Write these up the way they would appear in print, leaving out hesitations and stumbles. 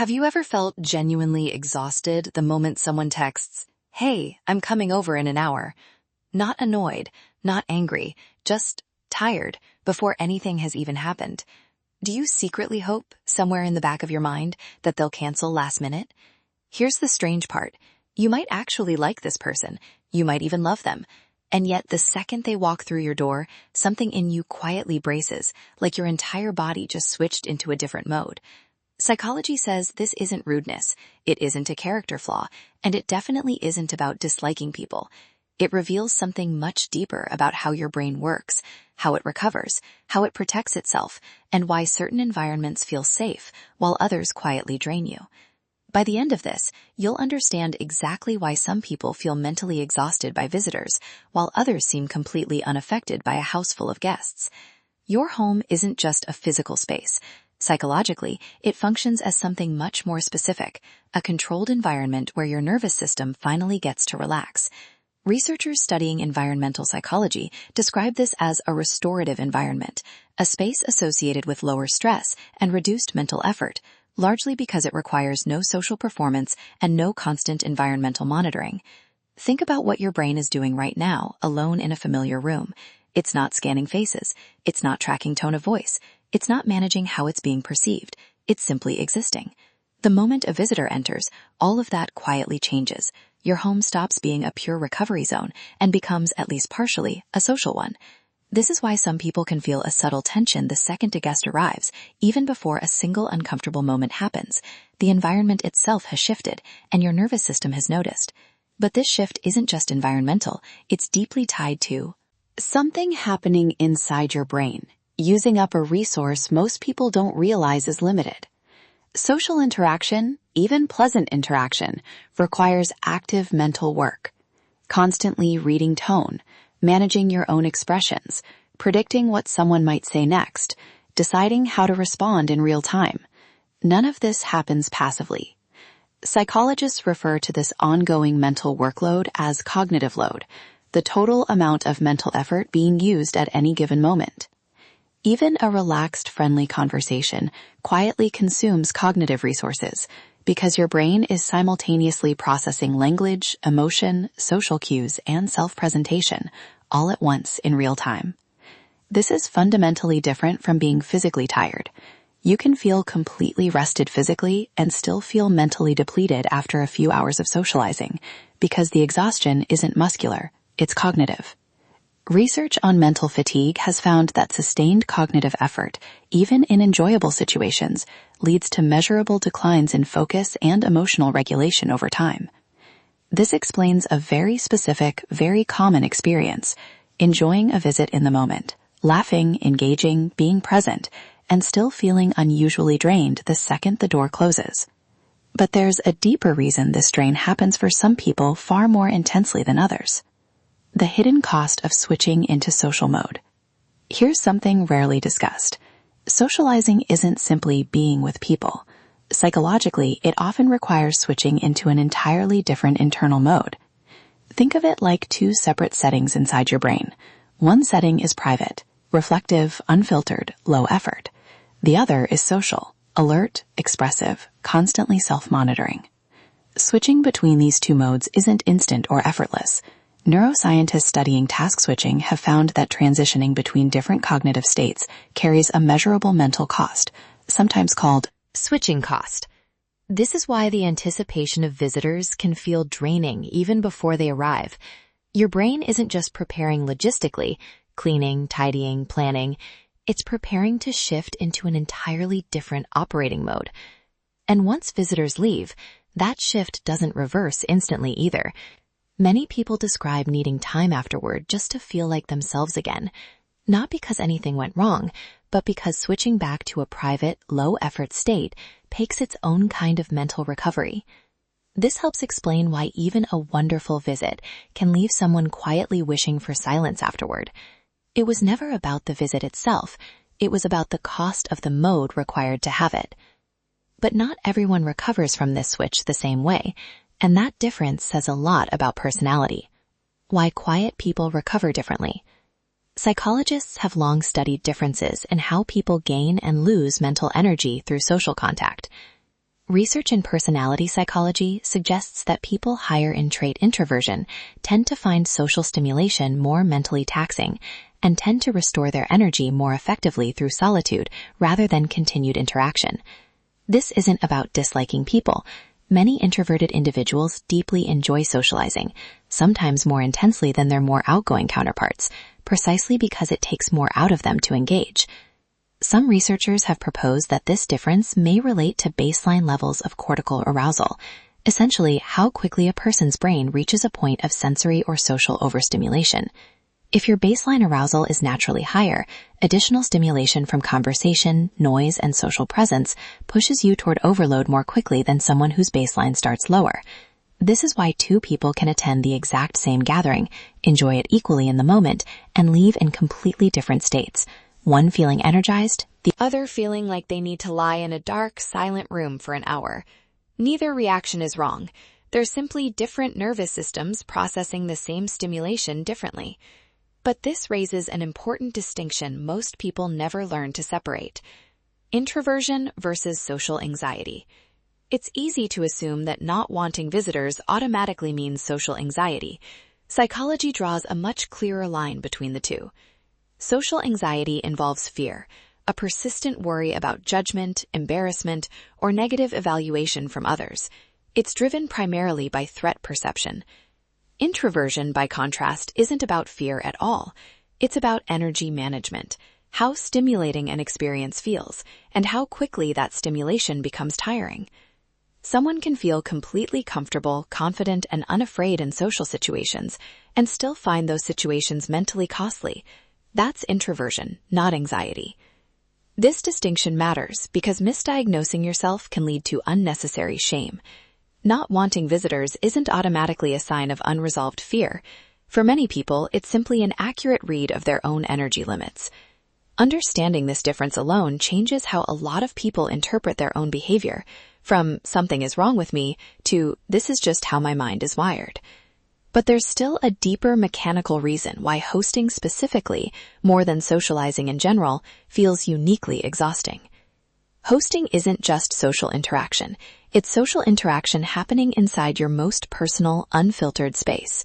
Have you ever felt genuinely exhausted the moment someone texts, "Hey, I'm coming over in an hour"? Not annoyed, not angry, just tired before anything has even happened. Do you secretly hope, somewhere in the back of your mind, that they'll cancel last minute? Here's the strange part. You might actually like this person. You might even love them. And yet the second they walk through your door, something in you quietly braces, like your entire body just switched into a different mode. Psychology says this isn't rudeness, it isn't a character flaw, and it definitely isn't about disliking people. It reveals something much deeper about how your brain works, how it recovers, how it protects itself, and why certain environments feel safe while others quietly drain you. By the end of this, you'll understand exactly why some people feel mentally exhausted by visitors, while others seem completely unaffected by a house full of guests. Your home isn't just a physical space. Psychologically, it functions as something much more specific, a controlled environment where your nervous system finally gets to relax. Researchers studying environmental psychology describe this as a restorative environment, a space associated with lower stress and reduced mental effort, largely because it requires no social performance and no constant environmental monitoring. Think about what your brain is doing right now, alone in a familiar room. It's not scanning faces. It's not tracking tone of voice. It's not managing how it's being perceived. It's simply existing. The moment a visitor enters, all of that quietly changes. Your home stops being a pure recovery zone and becomes, at least partially, a social one. This is why some people can feel a subtle tension the second a guest arrives, even before a single uncomfortable moment happens. The environment itself has shifted, and your nervous system has noticed. But this shift isn't just environmental, it's deeply tied to something happening inside your brain, using up a resource most people don't realize is limited. Social interaction, even pleasant interaction, requires active mental work. Constantly reading tone, managing your own expressions, predicting what someone might say next, deciding how to respond in real time. None of this happens passively. Psychologists refer to this ongoing mental workload as cognitive load, the total amount of mental effort being used at any given moment. Even a relaxed, friendly conversation quietly consumes cognitive resources because your brain is simultaneously processing language, emotion, social cues, and self-presentation all at once in real time. This is fundamentally different from being physically tired. You can feel completely rested physically and still feel mentally depleted after a few hours of socializing because the exhaustion isn't muscular, it's cognitive. Research on mental fatigue has found that sustained cognitive effort, even in enjoyable situations, leads to measurable declines in focus and emotional regulation over time. This explains a very specific, very common experience, enjoying a visit in the moment, laughing, engaging, being present, and still feeling unusually drained the second the door closes. But there's a deeper reason this drain happens for some people far more intensely than others. The hidden cost of switching into social mode. Here's something rarely discussed. Socializing isn't simply being with people. Psychologically, it often requires switching into an entirely different internal mode. Think of it like two separate settings inside your brain. One setting is private, reflective, unfiltered, low effort. The other is social, alert, expressive, constantly self-monitoring. Switching between these two modes isn't instant or effortless. Neuroscientists studying task switching have found that transitioning between different cognitive states carries a measurable mental cost, sometimes called switching cost. This is why the anticipation of visitors can feel draining even before they arrive. Your brain isn't just preparing logistically, cleaning, tidying, planning. It's preparing to shift into an entirely different operating mode. And once visitors leave, that shift doesn't reverse instantly either. Many people describe needing time afterward just to feel like themselves again, not because anything went wrong, but because switching back to a private, low-effort state takes its own kind of mental recovery. This helps explain why even a wonderful visit can leave someone quietly wishing for silence afterward. It was never about the visit itself, it was about the cost of the mode required to have it. But not everyone recovers from this switch the same way. And that difference says a lot about personality. Why quiet people recover differently. Psychologists have long studied differences in how people gain and lose mental energy through social contact. Research in personality psychology suggests that people higher in trait introversion tend to find social stimulation more mentally taxing and tend to restore their energy more effectively through solitude rather than continued interaction. This isn't about disliking people. Many introverted individuals deeply enjoy socializing, sometimes more intensely than their more outgoing counterparts, precisely because it takes more out of them to engage. Some researchers have proposed that this difference may relate to baseline levels of cortical arousal, essentially how quickly a person's brain reaches a point of sensory or social overstimulation. If your baseline arousal is naturally higher, additional stimulation from conversation, noise, and social presence pushes you toward overload more quickly than someone whose baseline starts lower. This is why two people can attend the exact same gathering, enjoy it equally in the moment, and leave in completely different states. One feeling energized, the other feeling like they need to lie in a dark, silent room for an hour. Neither reaction is wrong. They're simply different nervous systems processing the same stimulation differently. But this raises an important distinction most people never learn to separate: introversion versus social anxiety. It's easy to assume that not wanting visitors automatically means social anxiety. Psychology draws a much clearer line between the two. Social anxiety involves fear, a persistent worry about judgment, embarrassment, or negative evaluation from others. It's driven primarily by threat perception. Introversion, by contrast, isn't about fear at all. It's about energy management, how stimulating an experience feels, and how quickly that stimulation becomes tiring. Someone can feel completely comfortable, confident, and unafraid in social situations, and still find those situations mentally costly. That's introversion, not anxiety. This distinction matters because misdiagnosing yourself can lead to unnecessary shame. Not wanting visitors isn't automatically a sign of unresolved fear. For many people, it's simply an accurate read of their own energy limits. Understanding this difference alone changes how a lot of people interpret their own behavior, from "something is wrong with me" to "this is just how my mind is wired." But there's still a deeper mechanical reason why hosting specifically, more than socializing in general, feels uniquely exhausting. Hosting isn't just social interaction. It's social interaction happening inside your most personal, unfiltered space.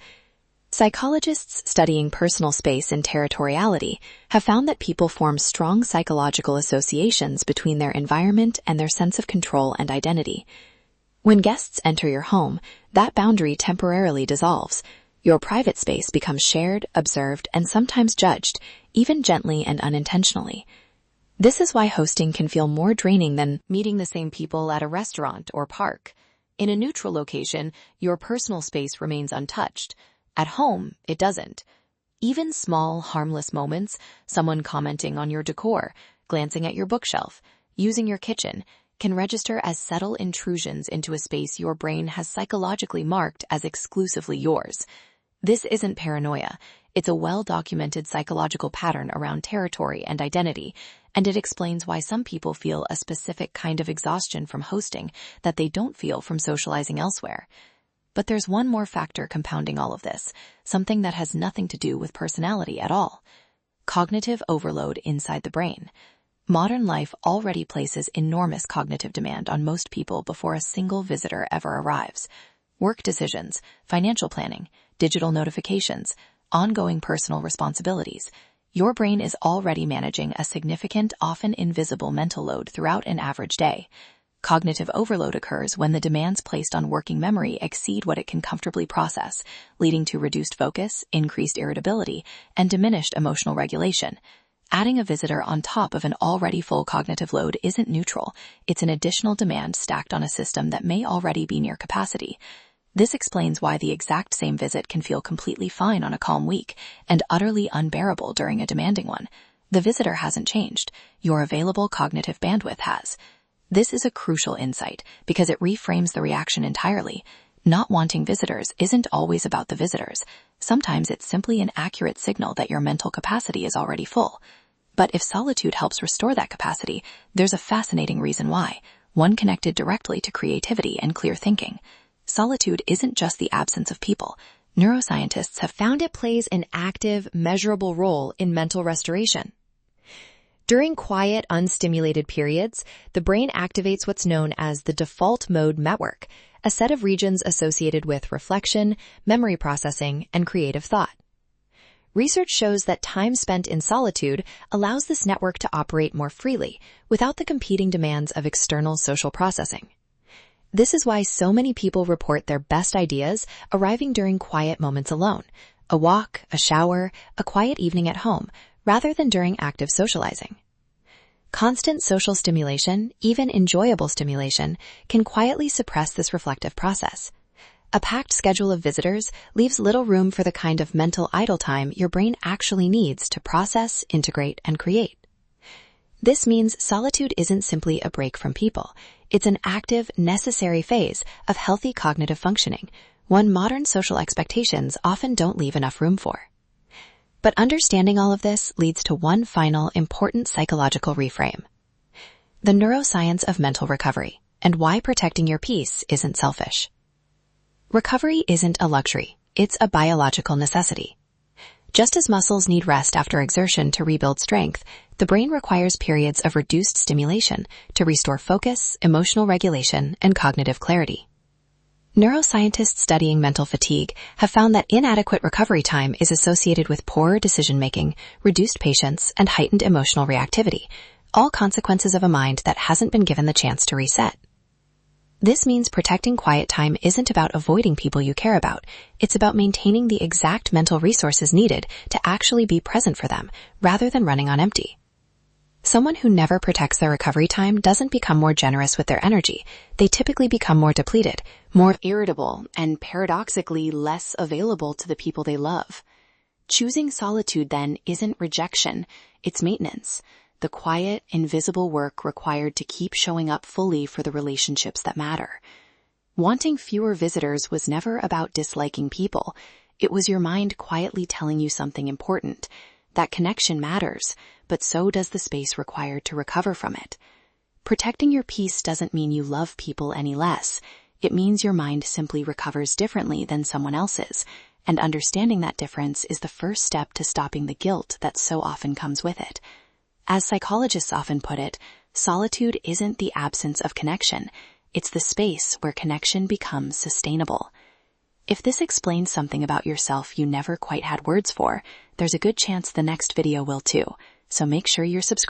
Psychologists studying personal space and territoriality have found that people form strong psychological associations between their environment and their sense of control and identity. When guests enter your home, that boundary temporarily dissolves. Your private space becomes shared, observed, and sometimes judged, even gently and unintentionally. This is why hosting can feel more draining than meeting the same people at a restaurant or park. In a neutral location, your personal space remains untouched. At home, it doesn't. Even small, harmless moments, someone commenting on your decor, glancing at your bookshelf, using your kitchen, can register as subtle intrusions into a space your brain has psychologically marked as exclusively yours. This isn't paranoia. It's a well-documented psychological pattern around territory and identity, and it explains why some people feel a specific kind of exhaustion from hosting that they don't feel from socializing elsewhere. But there's one more factor compounding all of this, something that has nothing to do with personality at all: cognitive overload inside the brain. Modern life already places enormous cognitive demand on most people before a single visitor ever arrives. Work decisions, financial planning, digital notifications, ongoing personal responsibilities. Your brain is already managing a significant, often invisible mental load throughout an average day. Cognitive overload occurs when the demands placed on working memory exceed what it can comfortably process, leading to reduced focus, increased irritability, and diminished emotional regulation. Adding a visitor on top of an already full cognitive load isn't neutral. It's an additional demand stacked on a system that may already be near capacity. This explains why the exact same visit can feel completely fine on a calm week and utterly unbearable during a demanding one. The visitor hasn't changed. Your available cognitive bandwidth has. This is a crucial insight because it reframes the reaction entirely. Not wanting visitors isn't always about the visitors. Sometimes it's simply an accurate signal that your mental capacity is already full. But if solitude helps restore that capacity, there's a fascinating reason why, one connected directly to creativity and clear thinking. Solitude isn't just the absence of people. Neuroscientists have found it plays an active, measurable role in mental restoration. During quiet, unstimulated periods, the brain activates what's known as the default mode network, a set of regions associated with reflection, memory processing, and creative thought. Research shows that time spent in solitude allows this network to operate more freely, without the competing demands of external social processing. This is why so many people report their best ideas arriving during quiet moments alone, a walk, a shower, a quiet evening at home, rather than during active socializing. Constant social stimulation, even enjoyable stimulation, can quietly suppress this reflective process. A packed schedule of visitors leaves little room for the kind of mental idle time your brain actually needs to process, integrate, and create. This means solitude isn't simply a break from people. It's an active, necessary phase of healthy cognitive functioning, one modern social expectations often don't leave enough room for. But understanding all of this leads to one final important psychological reframe: the neuroscience of mental recovery, and why protecting your peace isn't selfish. Recovery isn't a luxury, it's a biological necessity. Just as muscles need rest after exertion to rebuild strength, the brain requires periods of reduced stimulation to restore focus, emotional regulation, and cognitive clarity. Neuroscientists studying mental fatigue have found that inadequate recovery time is associated with poorer decision-making, reduced patience, and heightened emotional reactivity, all consequences of a mind that hasn't been given the chance to reset. This means protecting quiet time isn't about avoiding people you care about. It's about maintaining the exact mental resources needed to actually be present for them, rather than running on empty. Someone who never protects their recovery time doesn't become more generous with their energy. They typically become more depleted, more irritable, and paradoxically less available to the people they love. Choosing solitude, then, isn't rejection, it's maintenance. The quiet, invisible work required to keep showing up fully for the relationships that matter. Wanting fewer visitors was never about disliking people. It was your mind quietly telling you something important. That connection matters, but so does the space required to recover from it. Protecting your peace doesn't mean you love people any less. It means your mind simply recovers differently than someone else's, and understanding that difference is the first step to stopping the guilt that so often comes with it. As psychologists often put it, solitude isn't the absence of connection. It's the space where connection becomes sustainable. If this explains something about yourself you never quite had words for, there's a good chance the next video will too, so make sure you're subscribed.